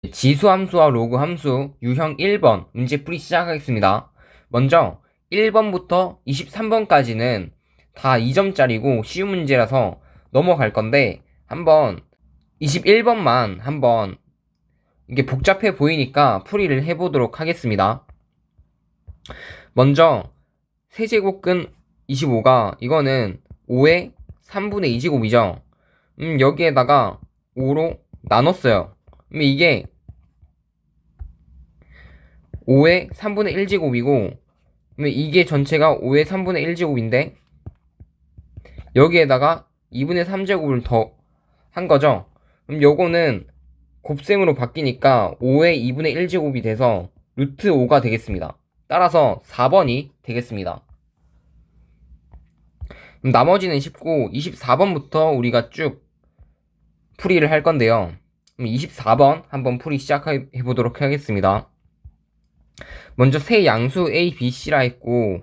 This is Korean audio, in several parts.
지수함수와 로그함수 유형 1번 문제풀이 시작하겠습니다. 먼저 1번부터 23번까지는 다 2점짜리고 쉬운 문제라서 넘어갈 건데 한번 21번만 한번 이게 복잡해 보이니까 풀이를 해보도록 하겠습니다. 먼저 세제곱근 25가 이거는 5의 3분의 2제곱이죠. 여기에다가 5로 나눴어요. 이게 5의 3분의 1제곱이고 이게 전체가 5의 3분의 1제곱인데 여기에다가 2분의 3제곱을 더 한 거죠. 그럼 요거는 곱셈으로 바뀌니까 5의 2분의 1제곱이 돼서 루트 5가 되겠습니다. 따라서 4번이 되겠습니다. 그럼 나머지는 쉽고 24번부터 우리가 쭉 풀이를 할 건데요. 그럼 24번 한번 풀이 시작해 보도록 하겠습니다. 먼저 세 양수 A, B, C라 했고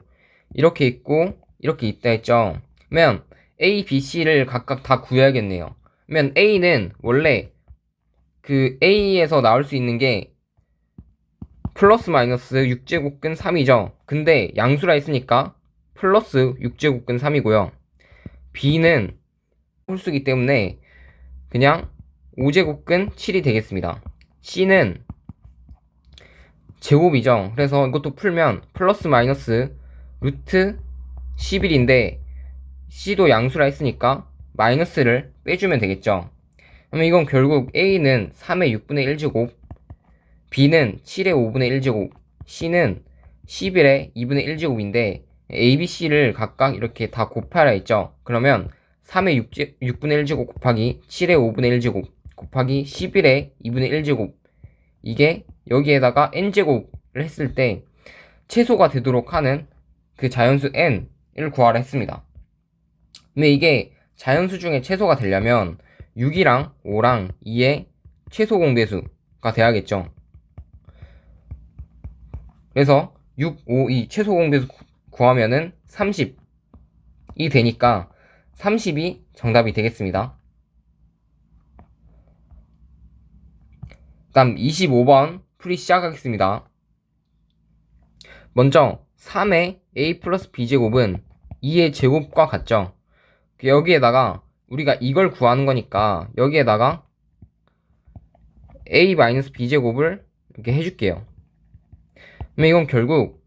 이렇게 있고 이렇게 있다 했죠. 그러면 A, B, C를 각각 다 구해야겠네요. 그러면 A는 원래 그 A에서 나올 수 있는 게 플러스 마이너스 6제곱근 3이죠. 근데 양수라 했으니까 플러스 6제곱근 3이고요. B는 홀수기 때문에 그냥 5제곱근 7이 되겠습니다. C는 제곱이죠. 그래서 이것도 풀면 플러스 마이너스 루트 11인데 C도 양수라 했으니까 마이너스를 빼주면 되겠죠. 그러면 이건 결국 A는 3의 6분의 1제곱, B는 7의 5분의 1제곱, C는 11의 2분의 1제곱인데 A, B, C를 각각 이렇게 다 곱하라 했죠. 그러면 3의 6분의 1제곱 곱하기 7의 5분의 1제곱 곱하기 11의 2분의 1제곱 이게 여기에다가 n제곱을 했을 때 최소가 되도록 하는 그 자연수 n을 구하라 했습니다. 근데 이게 자연수 중에 최소가 되려면 6이랑 5랑 2의 최소 공배수가 돼야겠죠. 그래서 6, 5, 2 최소 공배수 구하면은 30이 되니까 30이 정답이 되겠습니다. 다음 25번 풀이 시작하겠습니다. 먼저 3의 a 플러스 b제곱은 2의 제곱과 같죠. 여기에다가 우리가 이걸 구하는 거니까 여기에다가 a 마이너스 b제곱을 이렇게 해줄게요. 그러면 이건 결국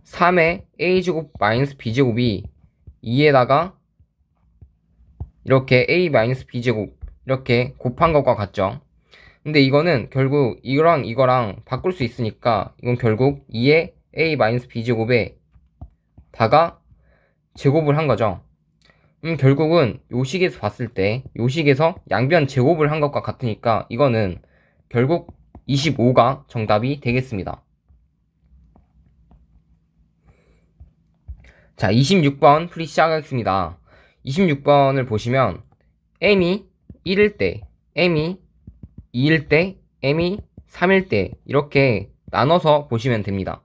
3의 a제곱 마이너스 b제곱이 2에다가 이렇게 a 마이너스 b제곱 이렇게 곱한 것과 같죠. 근데 이거는 결국 이거랑 이거랑 바꿀 수 있으니까 이건 결국 2의 a 마이너스 b제곱에 다가 제곱을 한 거죠. 결국은 요 식에서 봤을 때 요 식에서 양변 제곱을 한 것과 같으니까 이거는 결국 25가 정답이 되겠습니다. 자, 26번 풀이 시작하겠습니다. 26번을 보시면 m이 1일 때, m이 2일 때, m이 3일 때 이렇게 나눠서 보시면 됩니다.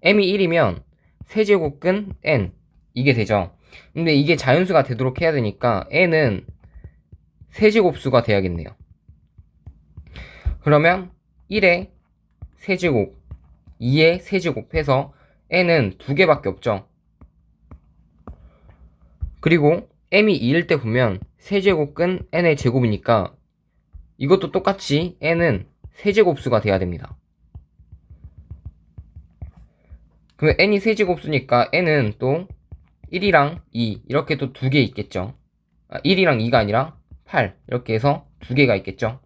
m이 1이면 세제곱근 n 이게 되죠. 근데 이게 자연수가 되도록 해야 되니까 n은 세제곱수가 돼야겠네요. 그러면 1의 세제곱, 2의 세제곱 해서 n은 2개밖에 없죠. 그리고 m이 2일 때 보면 세제곱근 n의 제곱이니까 이것도 똑같이 n은 세제곱수가 돼야 됩니다. 그러면 n이 세제곱수니까 n은 또 1이랑 2 이렇게 또 2개 있겠죠. 1이랑 2가 아니라 8 이렇게 해서 2개가 있겠죠.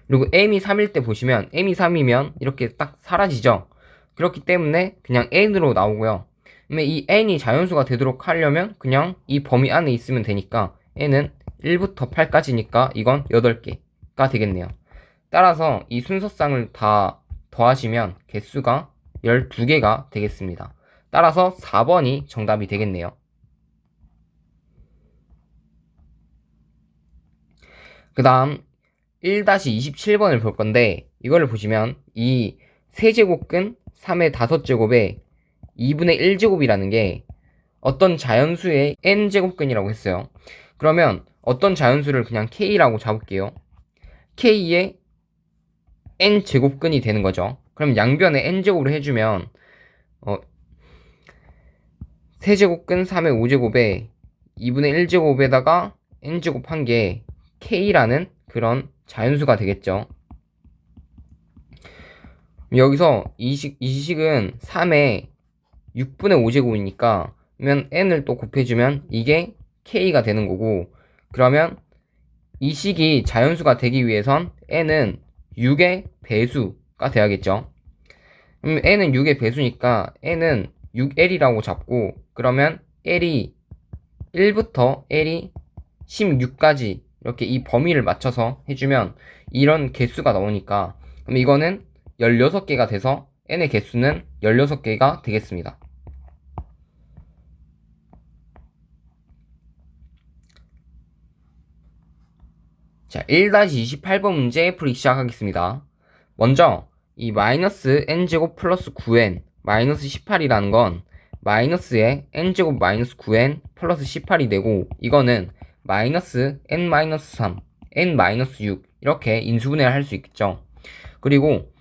그리고 m이 3일 때 보시면 m이 3이면 이렇게 딱 사라지죠. 그렇기 때문에 그냥 n으로 나오고요. 그러면 이 n이 자연수가 되도록 하려면 그냥 이 범위 안에 있으면 되니까 n은 1부터 8까지니까 이건 8개가 되겠네요. 따라서 이 순서쌍을 다 더하시면 개수가 12개가 되겠습니다. 따라서 4번이 정답이 되겠네요. 그 다음 1-27번을 볼 건데 이거를 보시면 이 세제곱근 3의 5제곱에 2분의 1제곱이라는 게 어떤 자연수의 n제곱근이라고 했어요. 그러면 어떤 자연수를 그냥 k라고 잡을게요. k의 n제곱근이 되는 거죠. 그럼 양변에 n제곱을 해주면 세제곱근 3의 5제곱에 2분의 1제곱에다가 n제곱 한 게 k라는 그런 자연수가 되겠죠. 여기서 이 식은 3의 6분의 5제곱이니까 그러면 n을 또 곱해주면 이게 k가 되는 거고, 그러면 이 식이 자연수가 되기 위해선 n은 6의 배수가 돼야겠죠. 그럼 n은 6의 배수니까 n은 6l이라고 잡고, 그러면 l이 1부터 l이 16까지 이렇게 이 범위를 맞춰서 해주면 이런 개수가 나오니까, 그럼 이거는 16개가 돼서 n의 개수는 16개가 되겠습니다. 자, 1-28번 문제 풀이 시작하겠습니다. 먼저 이 마이너스 n제곱 플러스 9n 마이너스 18이라는 건 마이너스에 n제곱 마이너스 9n 플러스 18이 되고, 이거는 마이너스 n-3, n-6 이렇게 인수분해를 할 수 있겠죠. 그리고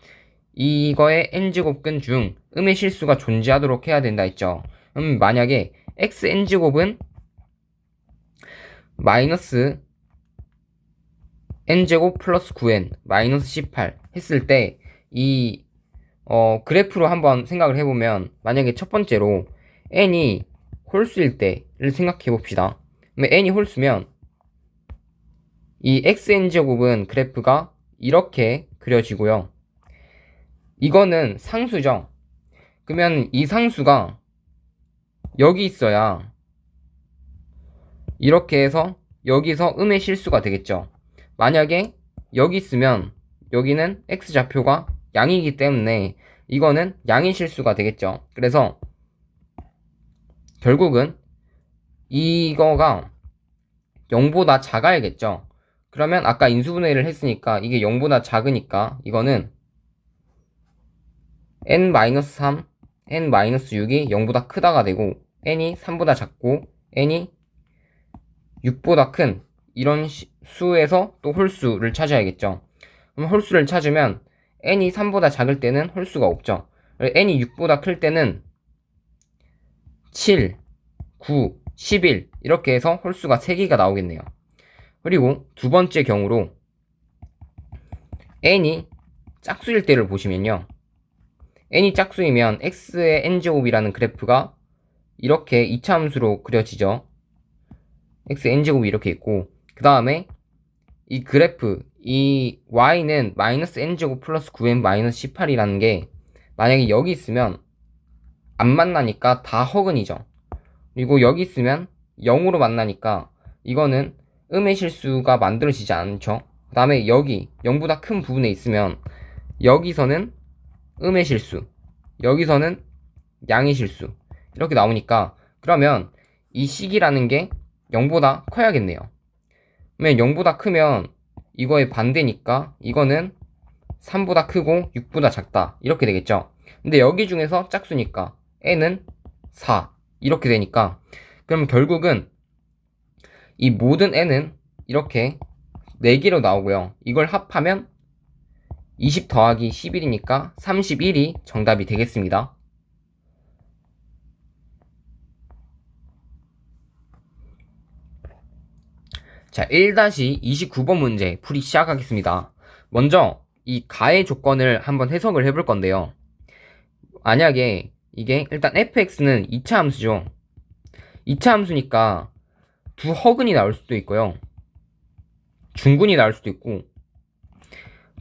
이거의 n제곱근 중 음의 실수가 존재하도록 해야 된다 했죠. 만약에 x n제곱은 마이너스 n제곱 플러스 9n 마이너스 18 했을 때 이 그래프로 한번 생각을 해보면, 만약에 첫 번째로 n이 홀수일 때를 생각해 봅시다. 그러면 n이 홀수면 이 xn제곱은 그래프가 이렇게 그려지고요. 이거는 상수죠. 그러면 이 상수가 여기 있어야 이렇게 해서 여기서 음의 실수가 되겠죠. 만약에 여기 있으면 여기는 x좌표가 양이기 때문에 이거는 양의 실수가 되겠죠. 그래서 결국은 이거가 0보다 작아야겠죠. 그러면 아까 인수분해를 했으니까 이게 0보다 작으니까 이거는 n-3, n-6이 0보다 크다가 되고, n이 3보다 작고 n이 6보다 큰 이런 수에서 또 홀수를 찾아야겠죠. 그럼 홀수를 찾으면 n이 3보다 작을 때는 홀수가 없죠. n이 6보다 클 때는 7, 9, 11 이렇게 해서 홀수가 3개가 나오겠네요. 그리고 두 번째 경우로 n이 짝수일 때를 보시면요, n이 짝수이면 x의 n제곱이라는 그래프가 이렇게 이차함수로 그려지죠. x n제곱이 이렇게 있고, 그 다음에 이 그래프 이 y는 마이너스 n제곱 플러스 9n 마이너스 18이라는 게 만약에 여기 있으면 안 만나니까 다 허근이죠. 그리고 여기 있으면 0으로 만나니까 이거는 음의 실수가 만들어지지 않죠. 그 다음에 여기 0보다 큰 부분에 있으면 여기서는 음의 실수, 여기서는 양의 실수 이렇게 나오니까, 그러면 이 식이라는 게 0보다 커야겠네요. 그러면 0보다 크면 이거의 반대니까 이거는 3보다 크고 6보다 작다 이렇게 되겠죠. 근데 여기 중에서 짝수니까 n은 4 이렇게 되니까, 그럼 결국은 이 모든 n은 이렇게 4개로 나오고요. 이걸 합하면 20 더하기 11이니까 31이 정답이 되겠습니다. 자, 1-29번 문제 풀이 시작하겠습니다. 먼저 이 가의 조건을 한번 해석을 해볼 건데요. 만약에 이게 일단 fx는 2차 함수죠. 2차 함수니까 두 허근이 나올 수도 있고요, 중근이 나올 수도 있고,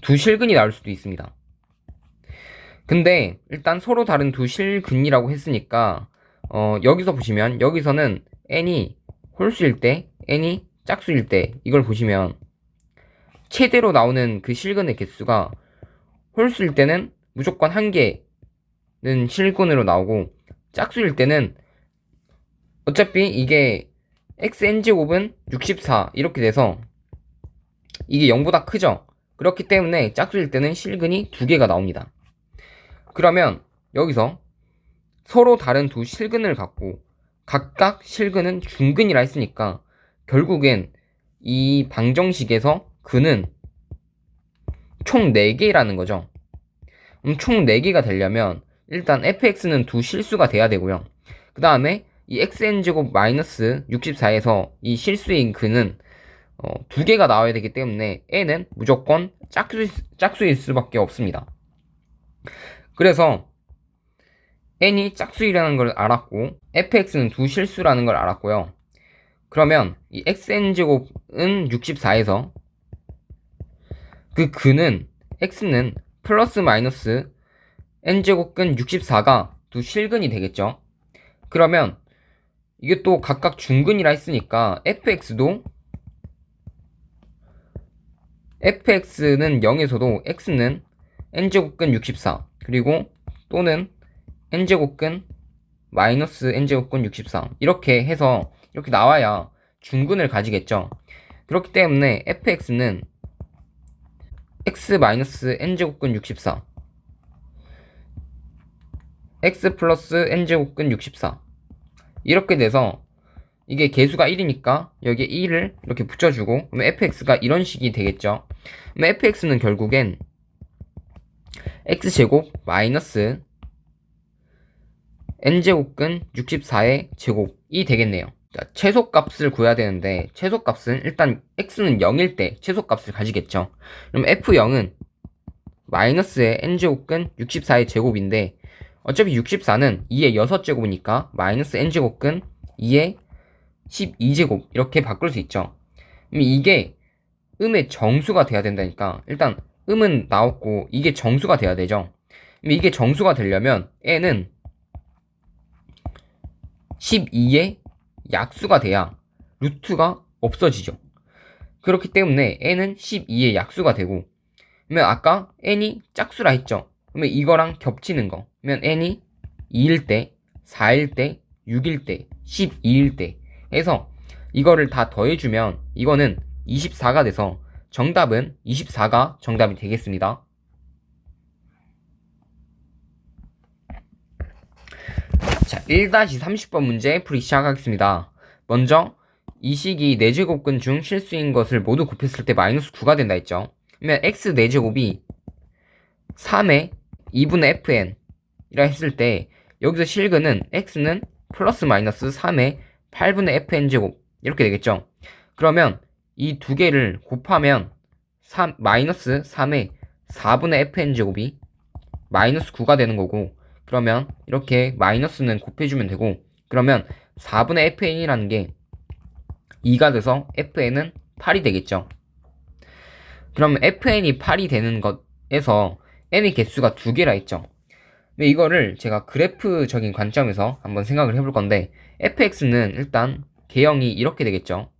두 실근이 나올 수도 있습니다. 근데 일단 서로 다른 두 실근이라고 했으니까 여기서 보시면 여기서는 n이 홀수일 때, n이 짝수일 때 이걸 보시면 최대로 나오는 그 실근의 개수가 홀수일 때는 무조건 1개는 실근으로 나오고, 짝수일 때는 어차피 이게 xn제곱은 64 이렇게 돼서 이게 0보다 크죠. 그렇기 때문에 짝수일 때는 실근이 2개가 나옵니다. 그러면 여기서 서로 다른 두 실근을 갖고 각각 실근은 중근이라 했으니까 결국엔 이 방정식에서 근은 총 4개라는 거죠. 총 4개가 되려면 일단 fx는 두 실수가 돼야 되고요. 그 다음에 이 xn제곱 마이너스 64에서 이 실수인 근은 2개가 나와야 되기 때문에 n은 무조건 짝수일 수밖에 없습니다. 그래서 n이 짝수이라는 걸 알았고 fx는 두 실수라는 걸 알았고요. 그러면 이 xn제곱은 64에서 그 근은 x는 플러스 마이너스 n제곱근 64가 두 실근이 되겠죠. 그러면 이게 또 각각 중근이라 했으니까 fx는 0에서도 x는 n제곱근 64 그리고 또는 n제곱근 마이너스 n제곱근 64 이렇게 해서 이렇게 나와야 중근을 가지겠죠. 그렇기 때문에 fx는 x 마이너스 n제곱근 64 x 플러스 n제곱근 64 이렇게 돼서 이게 개수가 1이니까 여기에 1을 이렇게 붙여주고 그러면 fx가 이런 식이 되겠죠. 그러면 fx는 결국엔 x제곱 마이너스 n제곱근 64의 제곱이 되겠네요. 자, 최소값을 구해야 되는데 최소값은 일단 x는 0일 때 최소값을 가지겠죠. 그럼 f0은 마이너스의 n제곱근 64의 제곱인데 어차피 64는 2의 6제곱이니까 마이너스 n제곱근 2의 12제곱 이렇게 바꿀 수 있죠. 그럼 이게 음의 정수가 돼야 된다니까 일단 음은 나왔고 이게 정수가 돼야 되죠. 그럼 이게 정수가 되려면 n은 12의 약수가 돼야 루트가 없어지죠. 그렇기 때문에 n은 12의 약수가 되고 그러면 아까 n이 짝수라 했죠. 그러면 이거랑 겹치는 거 그러면 n이 2일 때, 4일 때, 6일 때, 12일 때 해서 이거를 다 더해주면 이거는 24가 돼서 정답은 24가 정답이 되겠습니다. 자, 1-30번 문제 풀이 시작하겠습니다. 먼저 이 식이 4제곱근 중 실수인 것을 모두 곱했을 때 마이너스 9가 된다 했죠. 그러면 x 4제곱이 3의 2분의 fn 이라 했을 때 여기서 실근은 x는 플러스 마이너스 3의 8분의 fn제곱 이렇게 되겠죠. 그러면 이 두 개를 곱하면 마이너스 3의 4분의 fn제곱이 마이너스 9가 되는 거고 그러면 이렇게 마이너스는 곱해주면 되고 그러면 4분의 fn이라는 게 2가 돼서 fn은 8이 되겠죠. 그러면 fn이 8이 되는 것에서 n의 개수가 2개라 했죠. 근데 이거를 제가 그래프적인 관점에서 한번 생각을 해볼 건데 fx는 일단 개형이 이렇게 되겠죠.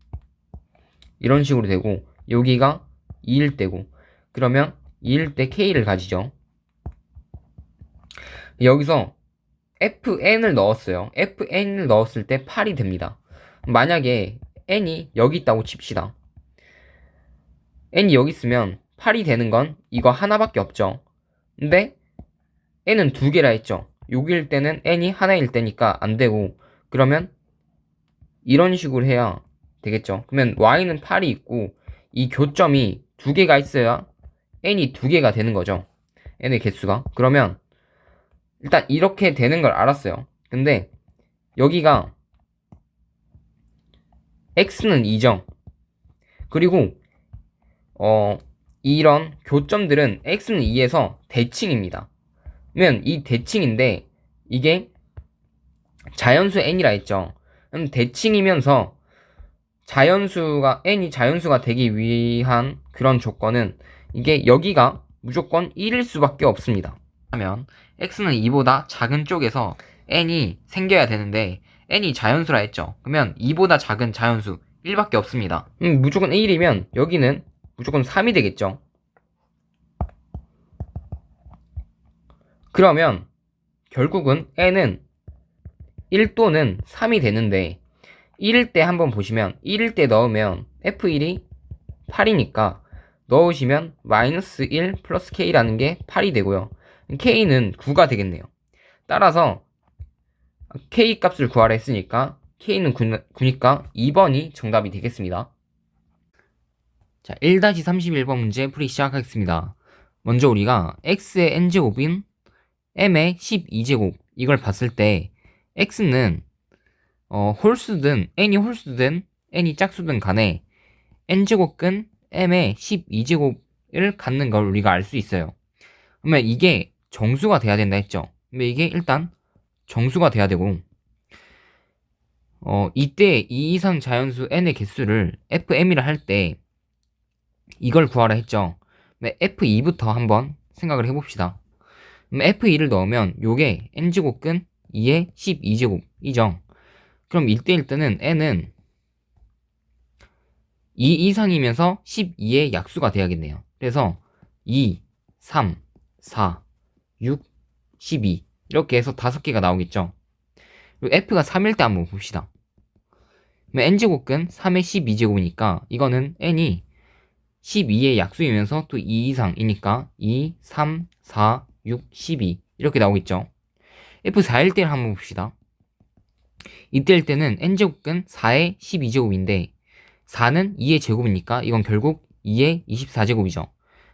이런 식으로 되고 여기가 2일 때고 그러면 2일 때 k를 가지죠. 여기서 fn을 넣었어요. fn을 넣었을 때 8이 됩니다. 만약에 n이 여기 있다고 칩시다. n이 여기 있으면 8이 되는 건 이거 하나밖에 없죠. 근데 n은 2개라 했죠. 여기일 때는 n이 하나일 때니까 안 되고 그러면 이런 식으로 해야 되겠죠. 그러면 y는 8이 있고 이 교점이 2개가 있어야 n이 2개가 되는 거죠. n의 개수가. 그러면 일단 이렇게 되는 걸 알았어요. 근데 여기가 x는 2죠. 그리고 이런 교점들은 x는 2에서 대칭입니다. 그러면 이 대칭인데 이게 자연수 n이라 했죠. 그럼 대칭이면서 자연수가 n이 자연수가 되기 위한 그런 조건은 이게 여기가 무조건 1일 수밖에 없습니다. 하면 x는 2보다 작은 쪽에서 n이 생겨야 되는데 n이 자연수라 했죠. 그러면 2보다 작은 자연수 1밖에 없습니다. 무조건 1이면 여기는 무조건 3이 되겠죠. 그러면 결국은 n은 1 또는 3이 되는데 1일 때 한번 보시면 1일 때 넣으면 f1이 8이니까 넣으시면 마이너스 1 플러스 k라는 게 8이 되고요. k는 9가 되겠네요. 따라서 k 값을 구하라 했으니까 k는 9니까 2번이 정답이 되겠습니다. 자, 1-31번 문제 풀이 시작하겠습니다. 먼저 우리가 x의 n제곱인 m의 12제곱 이걸 봤을 때 x는 홀수든 n이 홀수든 n이 짝수든 간에 n제곱근 m의 12제곱을 갖는 걸 우리가 알 수 있어요. 그러면 이게 정수가 돼야 된다 했죠. 근데 이게 일단 정수가 돼야 되고 이때 이 이상 자연수 n의 개수를 fm이라 할 때 이걸 구하라 했죠. f2부터 한번 생각을 해봅시다. f2를 넣으면 요게 n제곱근 2의 12제곱이죠. 그럼 1대1 때는 n은 2 이상이면서 12의 약수가 돼야겠네요. 그래서 2, 3, 4, 6, 12 이렇게 해서 5개가 나오겠죠. 그리고 f가 3일 때 한번 봅시다. n제곱근 3의 12제곱이니까 이거는 n이 12의 약수이면서 또 2 이상이니까 2, 3, 4, 6, 12 이렇게 나오겠죠. f4일 때를 한번 봅시다. 이때일 때는 n제곱근 4의 12제곱인데 4는 2의 제곱이니까 이건 결국 2의 24제곱이죠.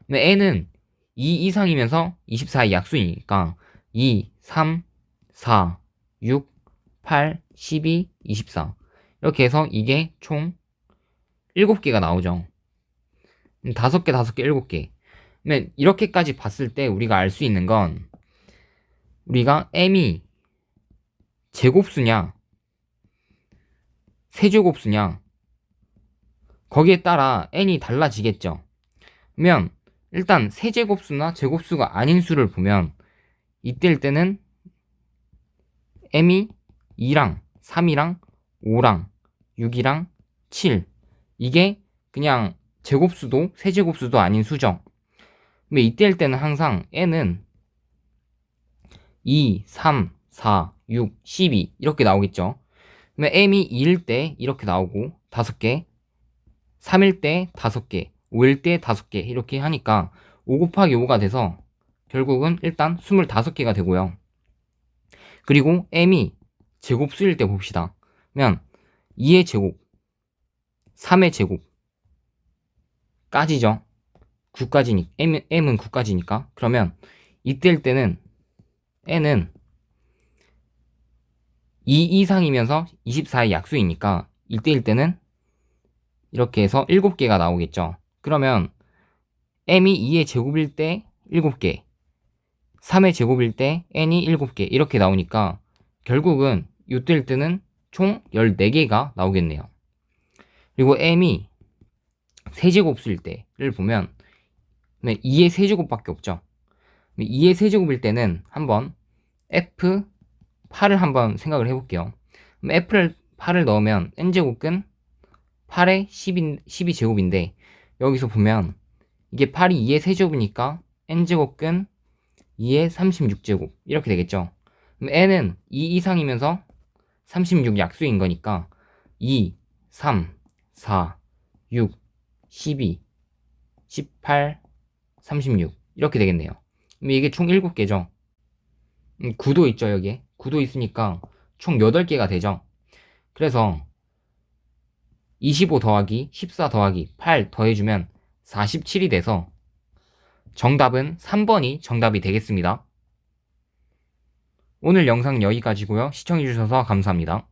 n은 2 이상이면서 24의 약수이니까 2, 3, 4, 6, 8, 12, 24 이렇게 해서 이게 총 7개가 나오죠. 5개, 5개, 7개. 그러면 이렇게까지 봤을 때 우리가 알 수 있는 건 우리가 m이 제곱수냐 세제곱수냐 거기에 따라 n이 달라지겠죠. 그러면 일단 세제곱수나 제곱수가 아닌 수를 보면 이때일 때는 m이 2랑 3이랑 5랑 6이랑 7 이게 그냥 제곱수도 세제곱수도 아닌 수죠. 근데 이때일 때는 항상 n은 2, 3, 4, 6, 12 이렇게 나오겠죠. 그러면 m이 2일 때 이렇게 나오고 5개 3일 때 5개 5일 때 5개 이렇게 하니까 5 곱하기 5가 돼서 결국은 일단 25개가 되고요. 그리고 m이 제곱수일 때 봅시다. 그러면 2의 제곱 3의 제곱 까지죠. 9까지니 m은 9까지니까 그러면 이때일 때는 n은 2 이상이면서 24의 약수이니까 이때일 때는 이렇게 해서 7개가 나오겠죠. 그러면 m이 2의 제곱일 때 7개 3의 제곱일 때 n이 7개 이렇게 나오니까 결국은 이때일 때는 총 14개가 나오겠네요. 그리고 m이 세제곱수일 때를 보면 2의 세제곱밖에 없죠. 2의 세제곱일 때는 한번 f8을 한번 생각을 해볼게요. f8을 넣으면 n제곱근 8의 12제곱인데 여기서 보면 이게 8이 2의 세제곱이니까 n제곱근 2의 36제곱 이렇게 되겠죠. 그럼 n은 2 이상이면서 36 약수인 거니까 2, 3, 4, 6, 12, 18, 36 이렇게 되겠네요. 그럼 이게 총 7개죠. 9도 있죠. 여기에 9도 있으니까 총 8개가 되죠. 그래서 25 더하기 14 더하기 8 더해주면 47이 돼서 정답은 3번이 정답이 되겠습니다. 오늘 영상 여기까지고요. 시청해주셔서 감사합니다.